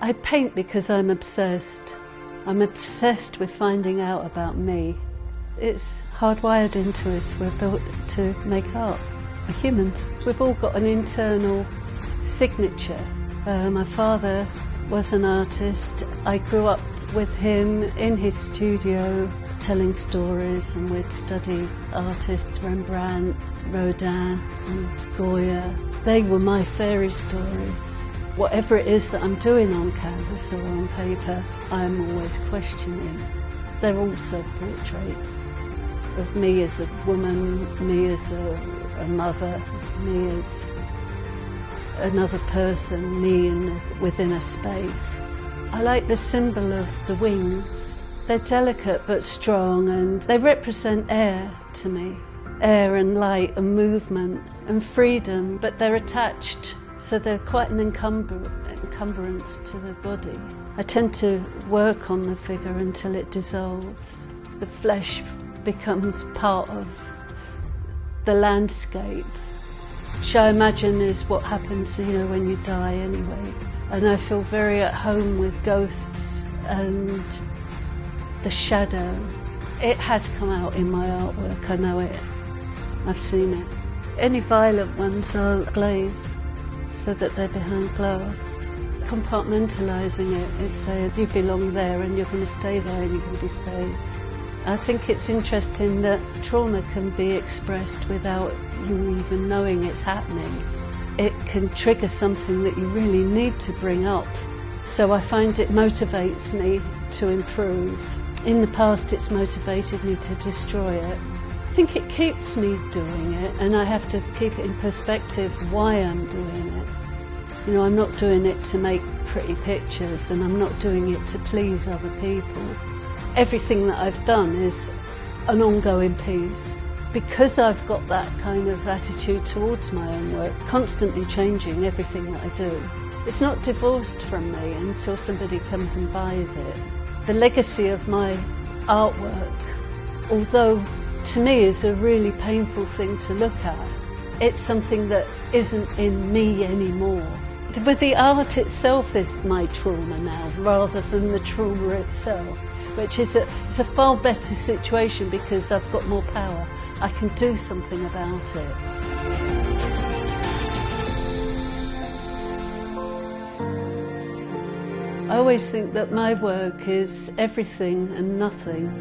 I paint because I'm obsessed. I'm obsessed with finding out about me. It's hardwired into us. We're built to make art. We're humans. We've all got an internal signature. My father was an artist. I grew up with him in his studio telling stories, and we'd study artists, Rembrandt, Rodin and Goya. They were my fairy stories. Whatever it is that I'm doing on canvas or on paper, I'm always questioning. They're all self-portraits of me as a woman, me as a mother, me as another person, me within a space. I like the symbol of the wings. They're delicate but strong, and they represent air to me. Air and light and movement and freedom, but they're attached, so they're quite an encumbrance to the body. I tend to work on the figure until it dissolves. The flesh becomes part of the landscape, which I imagine is what happens, when you die anyway. And I feel very at home with ghosts and the shadow. It has come out in my artwork, I know it. I've seen it. Any violent ones I'll glaze so that they're behind glass. Compartmentalising it is saying you belong there and you're going to stay there and you're going to be safe. I think it's interesting that trauma can be expressed without you even knowing it's happening. It can trigger something that you really need to bring up. So I find it motivates me to improve. In the past it's motivated me to destroy it. I think it keeps me doing it, and I have to keep it in perspective why I'm doing it. I'm not doing it to make pretty pictures, and I'm not doing it to please other people. Everything that I've done is an ongoing piece. Because I've got that kind of attitude towards my own work, constantly changing everything that I do, it's not divorced from me until somebody comes and buys it. The legacy of my artwork, although to me is a really painful thing to look at, it's something that isn't in me anymore. But the art itself is my trauma now, rather than the trauma itself, which is it's a far better situation because I've got more power. I can do something about it. I always think that my work is everything and nothing.